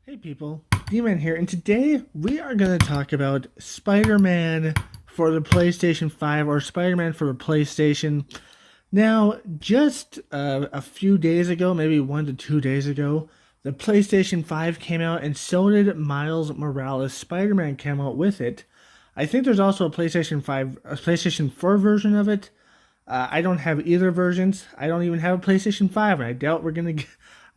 Hey people, D-Man here, and today we are going to talk about Spider-Man for the PlayStation 5 or Spider-Man for the PlayStation. Now, just a few days ago, maybe 1 to 2 days ago, the PlayStation 5 came out, and so did Miles Morales. Spider-Man came out with it. I think there's also a PlayStation 5, a PlayStation 4 version of it. I don't have either versions. I don't even have a PlayStation 5, and I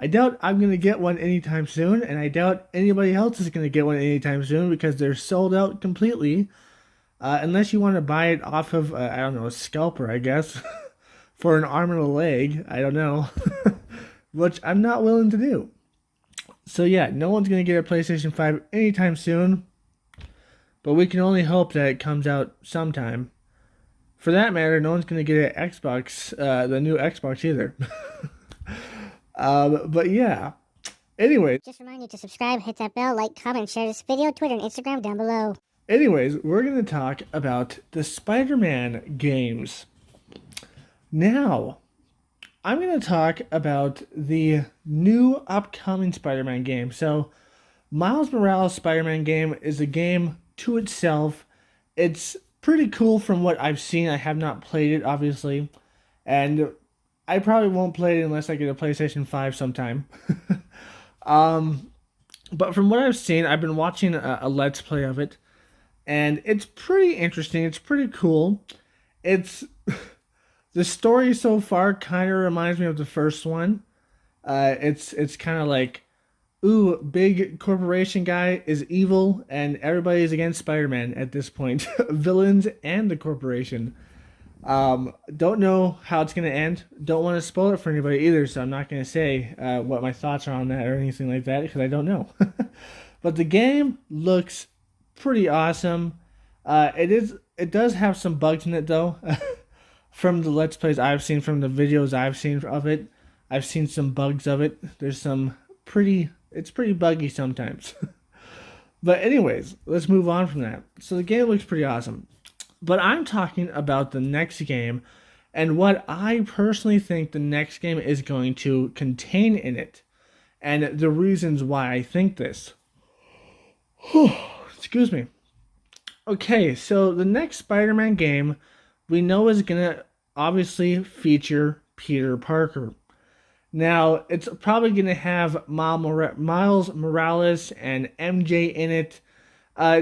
doubt I'm gonna get one anytime soon, and I doubt anybody else is gonna get one anytime soon because they're sold out completely. Unless you want to buy it off of I don't know, a scalper, I guess, for an arm and a leg. I don't know, which I'm not willing to do. So yeah, no one's gonna get a PlayStation 5 anytime soon, but we can only hope that it comes out sometime. For that matter, no one's gonna get an Xbox, the new Xbox either. But yeah. Anyways, Just remind you to subscribe, hit that bell, like, comment, share this video, Twitter, and Instagram down below. we're gonna talk about the Spider-Man games. Now, I'm gonna talk about the new upcoming Spider-Man game. So, Miles Morales Spider-Man game is a game to itself. It's pretty cool from what I've seen. I have not played it, obviously, and I probably won't play it unless I get a PlayStation 5 sometime. um, but from what I've seen, I've been watching a Let's Play of it, and it's pretty interesting. It's pretty cool. It's the story so far kind of reminds me of the first one. It's kind of like, ooh, big corporation guy is evil, and everybody's against Spider-Man at this point, villains and the corporation. Don't know how it's gonna end. Don't want to spoil it for anybody either, so I'm not gonna say what my thoughts are on that or anything like that because I don't know. But the game looks pretty awesome. It does have some bugs in it though. From the Let's Plays I've seen, from the videos I've seen of it, I've seen some bugs of it. There's some it's pretty buggy sometimes. But anyways, let's move on from that. So the game looks pretty awesome. But I'm talking about the next game and what I personally think the next game is going to contain in it, and the reasons why I think this. Excuse me. Okay, so the next Spider-Man game we know is going to obviously feature Peter Parker. Now, it's probably going to have Miles Morales and MJ in it,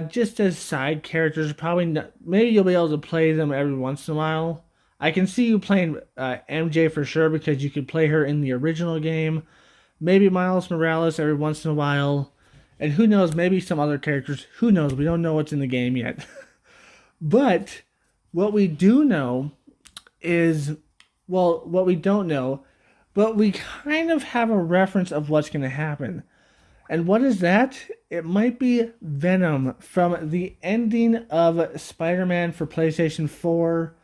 just as side characters. Probably not, maybe you'll be able to play them every once in a while. I can see you playing MJ for sure because you could play her in the original game. Maybe Miles Morales every once in a while. And who knows, maybe some other characters. Who knows? We don't know what's in the game yet. But what we do know is, well, what we don't know, but we kind of have a reference of what's going to happen. And what is that? It might be Venom from the ending of Spider-Man for PlayStation 4.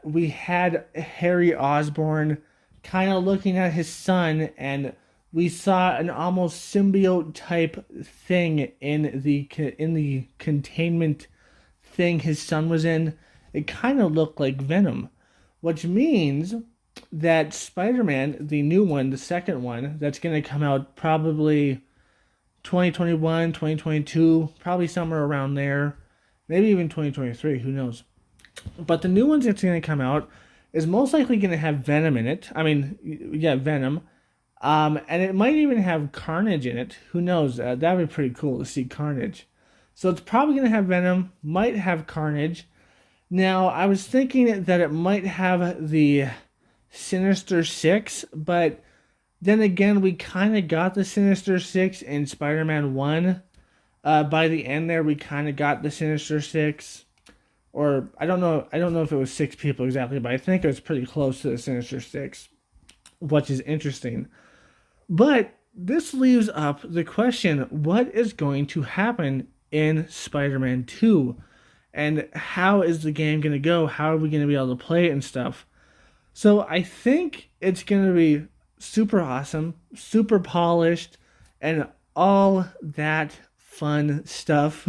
We had Harry Osborn kind of looking at his son, and we saw an almost symbiote type thing in the containment thing his son was in. It kind of looked like Venom, which means that Spider-Man, the new one, the second one, that's going to come out probably 2021, 2022, probably somewhere around there, maybe even 2023, who knows. But the new one that's going to come out is most likely going to have Venom in it. I mean, yeah, Venom. And it might even have Carnage in it. Who knows? That would be pretty cool to see Carnage. So it's probably going to have Venom, might have Carnage. Now, I was thinking that it might have the Sinister Six, but then again, we kind of got the Sinister Six in Spider-Man 1. By the end there, we kind of got the Sinister Six. Or, I don't know if it was 6 people exactly, but I think it was pretty close to the Sinister Six, which is interesting. But this leaves up the question, what is going to happen in Spider-Man 2? And how is the game going to go? How are we going to be able to play it and stuff? So I think it's going to be super awesome, super polished, and all that fun stuff.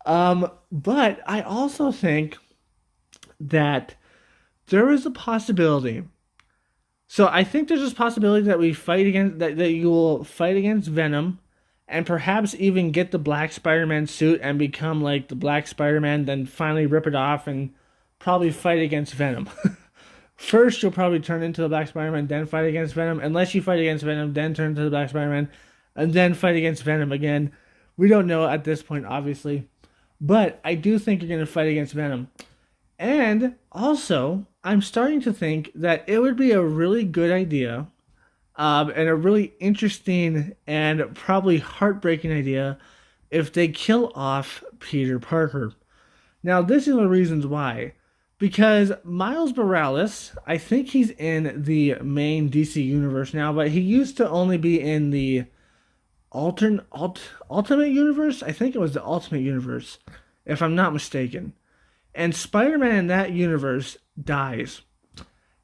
But I also think that there is a possibility So I think there's this possibility that we fight against that you will fight against Venom, and perhaps even get the Black Spider-Man suit and become like the Black Spider-Man, then finally rip it off and probably fight against Venom. First, you'll probably turn into the Black Spider-Man, then fight against Venom. Unless you fight against Venom, then turn into the Black Spider-Man, and then fight against Venom again. We don't know at this point, obviously. But I do think you're going to fight against Venom. And also, I'm starting to think that it would be a really good idea, and a really interesting and probably heartbreaking idea if they kill off Peter Parker. Now, this is the reasons why. Because Miles Morales, I think he's in the main DC universe now, but he used to only be in the Ultimate Universe. I think it was the Ultimate Universe, if I'm not mistaken. And Spider-Man in that universe dies.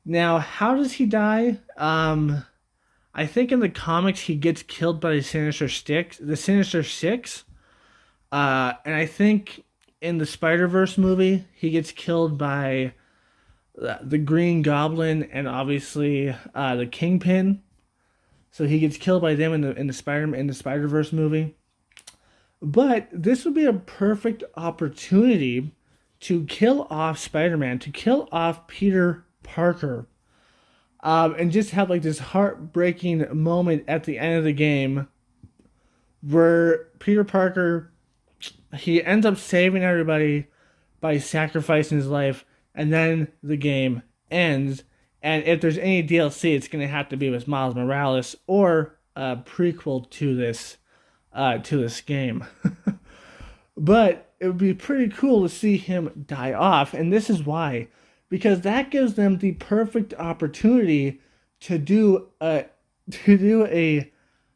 Now, how does he die? I think in the comics he gets killed by the Sinister Six. And I think in the Spider-Verse movie he gets killed by the Green Goblin and obviously the Kingpin. So he gets killed by them in the Spider-Verse movie. But this would be a perfect opportunity to kill off Spider-Man, to kill off Peter Parker, and just have like this heartbreaking moment at the end of the game where Peter Parker, he ends up saving everybody by sacrificing his life, and then the game ends. And if there's any DLC, it's going to have to be with Miles Morales or a prequel to this game. But it would be pretty cool to see him die off, and this is why, because that gives them the perfect opportunity to do a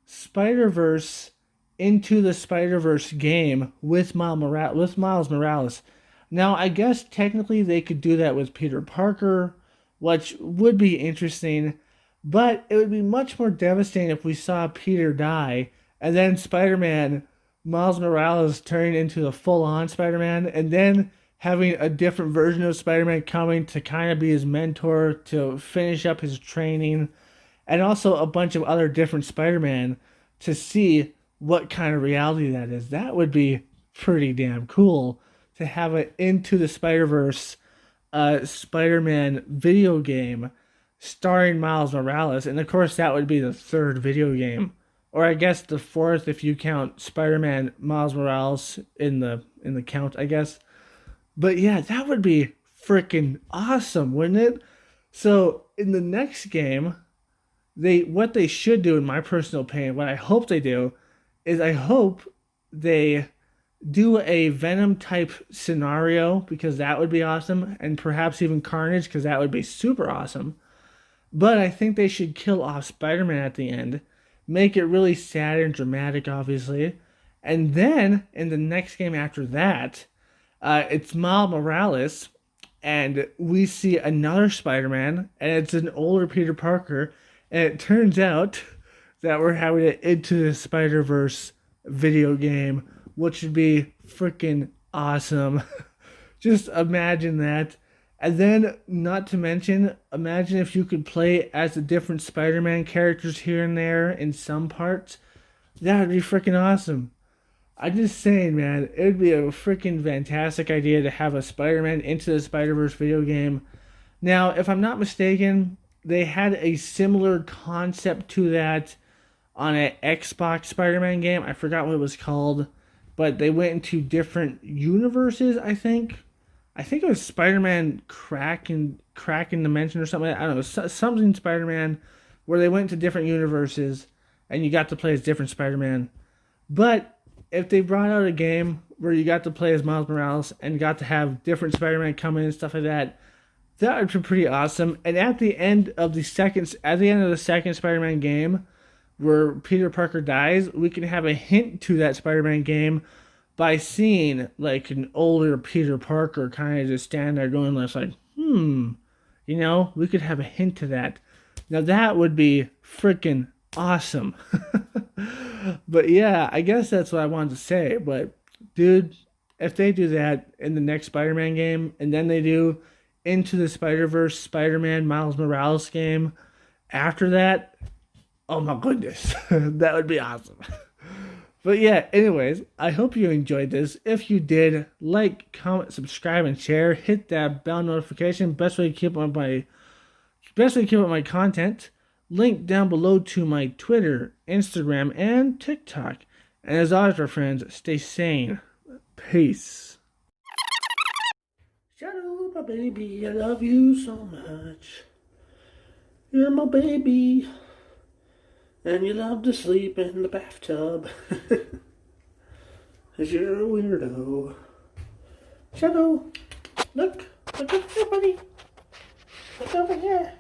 Spider-Verse into the Spider-Verse game with Miles Morales. Now, I guess technically they could do that with Peter Parker, which would be interesting, but it would be much more devastating if we saw Peter die and then Spider-Man, Miles Morales turning into a full-on Spider-Man, and then having a different version of Spider-Man coming to kind of be his mentor to finish up his training, and also a bunch of other different Spider-Man to see what kind of reality that is. That would be pretty damn cool to have an Into the Spider-Verse Spider-Man video game starring Miles Morales, and of course that would be the third video game, or I guess the fourth if you count Spider-Man Miles Morales in the count, I guess. But yeah, that would be freaking awesome, wouldn't it? So in the next game, what they should do, in my personal opinion, what I hope they do, is I hope they do a Venom type scenario, because that would be awesome, and perhaps even Carnage, because that would be super awesome. But I think they should kill off Spider-Man at the end, make it really sad and dramatic, obviously, and then in the next game after that, it's Miles Morales, and we see another Spider-Man, and it's an older Peter Parker, and it turns out that we're having an Into the Spider-Verse video game, which would be freaking awesome. Just imagine that. And then, not to mention, imagine if you could play as the different Spider-Man characters here and there in some parts. That would be freaking awesome. I'm just saying, man, it would be a freaking fantastic idea to have a Spider-Man Into the Spider-Verse video game. Now, if I'm not mistaken, they had a similar concept to that on an Xbox Spider-Man game. I forgot what it was called, but they went into different universes, I think. I think it was Spider-Man Cracking Dimension or something. I don't know, something Spider-Man, where they went to different universes and you got to play as different Spider-Man. But if they brought out a game where you got to play as Miles Morales and got to have different Spider-Man come in and stuff like that, that would be pretty awesome. And at the end of the second Spider-Man game, where Peter Parker dies, we can have a hint to that Spider-Man game by seeing like an older Peter Parker kind of just stand there going like, we could have a hint to that. Now that would be freaking awesome. But yeah, I guess that's what I wanted to say. But dude, if they do that in the next Spider-Man game, and then they do Into the Spider-Verse Spider-Man Miles Morales game, After that, oh my goodness, that would be awesome. But yeah, anyways, I hope you enjoyed this. If you did, like, comment, subscribe, and share. Hit that bell notification. Best way to keep up my content. Link down below to my Twitter, Instagram, and TikTok. And as always, my friends, stay sane. Peace. Shadow, my baby, I love you so much. You're my baby. And you love to sleep in the bathtub. 'Cause you're a weirdo. Shadow, look over here, buddy. Look over here.